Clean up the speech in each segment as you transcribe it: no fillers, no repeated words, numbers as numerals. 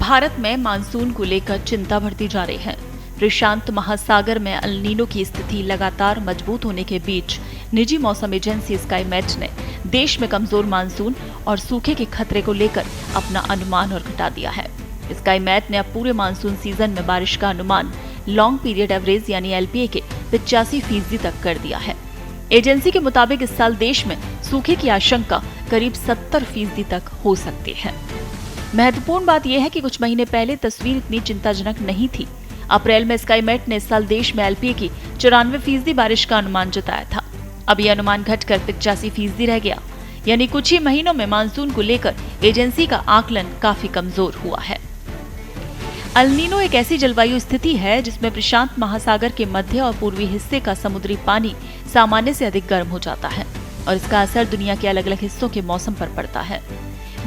भारत में मानसून को लेकर चिंता बढ़ती जा रही है। प्रशांत महासागर में अल नीनो की स्थिति लगातार मजबूत होने के बीच निजी मौसम एजेंसी स्काईमेट ने देश में कमजोर मानसून और सूखे के खतरे को लेकर अपना अनुमान और घटा दिया है। स्काईमेट ने अब पूरे मानसून सीजन में बारिश का अनुमान लॉन्ग पीरियड एवरेज यानी LPA के 85% तक कर दिया है। एजेंसी के मुताबिक इस साल देश में सूखे की आशंका करीब 70% तक हो सकती है। महत्वपूर्ण बात यह है कि कुछ महीने पहले तस्वीर इतनी चिंताजनक नहीं थी। अप्रैल में स्काईमेट ने इस साल देश में LPA की 94% बारिश का अनुमान जताया था। अब यह अनुमान घटकर 85% रह गया, यानी कुछ ही महीनों में मानसून को लेकर एजेंसी का आकलन काफी कमजोर हुआ है। अल नीनो एक ऐसी जलवायु स्थिति है जिसमें प्रशांत महासागर के मध्य और पूर्वी हिस्से का समुद्री पानी सामान्य से अधिक गर्म हो जाता है और इसका असर दुनिया के अलग अलग हिस्सों के मौसम पर पड़ता है।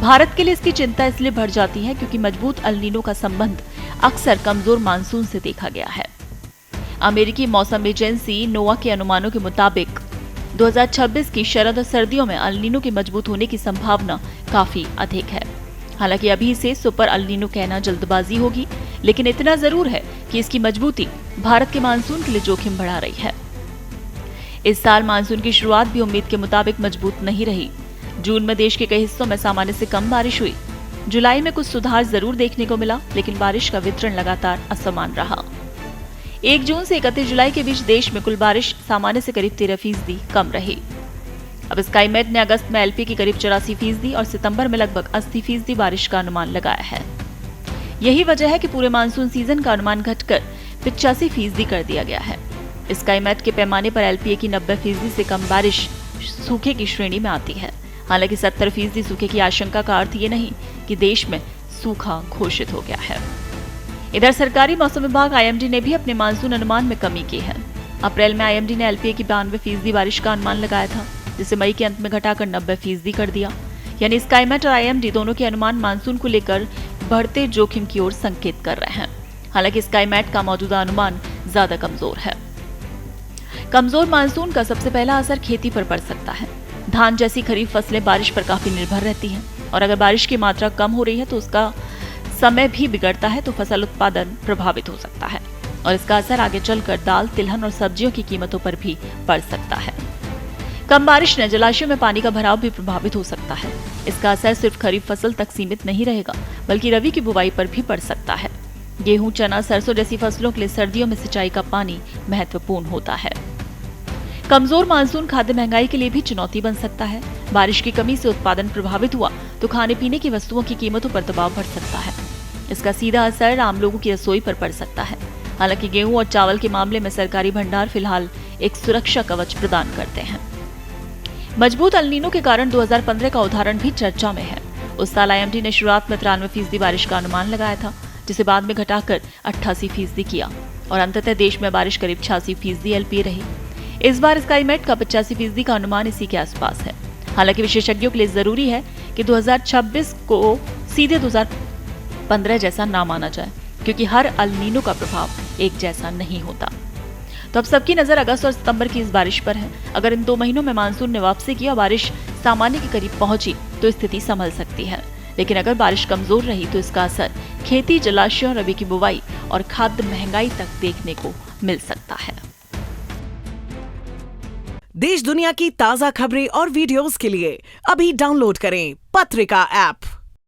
भारत के लिए इसकी चिंता इसलिए बढ़ जाती है क्योंकि मजबूत अल नीनो का संबंध अक्सर कमजोर मानसून से देखा गया है। अमेरिकी मौसम एजेंसी नोवा के अनुमानों के मुताबिक 2026 की शरद और सर्दियों में अल नीनो के मजबूत होने की संभावना काफी अधिक है। हालांकि अभी से सुपर अल नीनो कहना जल्दबाजी होगी, लेकिन इतना जरूर है कि इसकी मजबूती भारत के मानसून के लिए जोखिम बढ़ा रही है। इस साल मानसून की शुरुआत भी उम्मीद के मुताबिक मजबूत नहीं रही। जून में देश के कई हिस्सों में सामान्य से कम बारिश हुई। जुलाई में कुछ सुधार जरूर देखने को मिला, लेकिन बारिश का वितरण लगातार असमान रहा। 1 जून से 31 जुलाई के बीच देश में कुल बारिश सामान्य से करीब 13% कम रही। अब स्काईमेट ने अगस्त में LPA की करीब 84% और सितंबर में लगभग 80% बारिश का अनुमान लगाया है। यही वजह है कि पूरे मानसून सीजन का अनुमान घटकर 85% कर दिया गया है। स्काईमेट के पैमाने पर LPA की 90% से कम बारिश सूखे की श्रेणी में आती है। हालांकि 70% सूखे की आशंका का अर्थ ये नहीं कि देश में सूखा घोषित हो गया है। इधर सरकारी मौसम विभाग IMD ने भी अपने मानसून अनुमान में कमी की है। अप्रैल में IMD ने LPA की 92% बारिश का अनुमान लगाया था, जिसे मई के अंत में घटाकर 90% कर दिया। यानी स्काईमेट और IMD दोनों के अनुमान मानसून को लेकर बढ़ते जोखिम की ओर संकेत कर रहे हैं। हालांकि स्काईमेट का मौजूदा अनुमान ज्यादा कमजोर है। कमजोर मानसून का सबसे पहला असर खेती पर पड़ सकता है। धान जैसी खरीफ फसलें बारिश पर काफी निर्भर रहती हैं और अगर बारिश की मात्रा कम हो रही है तो उसका समय भी बिगड़ता है, तो फसल उत्पादन प्रभावित हो सकता है और इसका असर आगे चलकर दाल, तिलहन और सब्जियों की कीमतों पर भी पड़ सकता है। कम बारिश ने जलाशयों में पानी का भराव भी प्रभावित हो सकता है। इसका असर सिर्फ खरीफ फसल तक सीमित नहीं रहेगा, बल्कि रबी की बुवाई पर भी पड़ सकता है। गेहूं, चना, सरसों जैसी फसलों के लिए सर्दियों में सिंचाई का पानी महत्वपूर्ण होता है। कमजोर मानसून खाद्य महंगाई के लिए भी चुनौती बन सकता है। बारिश की कमी से उत्पादन प्रभावित हुआ तो खाने पीने की वस्तुओं की कीमतों पर दबाव बढ़ सकता है। इसका सीधा असर आम लोगों की रसोई पर पड़ सकता है। हालांकि गेहूं और चावल के मामले में सरकारी भंडार फिलहाल एक सुरक्षा कवच प्रदान करते हैं। मजबूत अल नीनो के कारण 2015 का उदाहरण भी चर्चा में है। उस साल IMD ने शुरुआत में 93% बारिश का अनुमान लगाया था, जिसे बाद में घटाकर 88% किया और अंततः देश में बारिश करीब 86% LPA रही। इस बार स्काईमेट का 85% का अनुमान इसी के आसपास है। हालांकि विशेषज्ञों के लिए जरूरी है कि 2026 को सीधे 2015 जैसा ना माना जाए, क्योंकि हर अल नीनो का प्रभाव एक जैसा नहीं होता। तो अब सबकी नजर अगस्त और सितंबर की इस बारिश पर है। अगर इन 2 महीनों में मानसून ने वापसी की और बारिश सामान्य के करीब पहुंची तो स्थिति संभल सकती है, लेकिन अगर बारिश कमजोर रही तो इसका असर खेती, जलाशयों, रबी की बुवाई और खाद्य महंगाई तक देखने को मिल सकता है। देश दुनिया की ताजा खबरें और वीडियोस के लिए अभी डाउनलोड करें पत्रिका ऐप।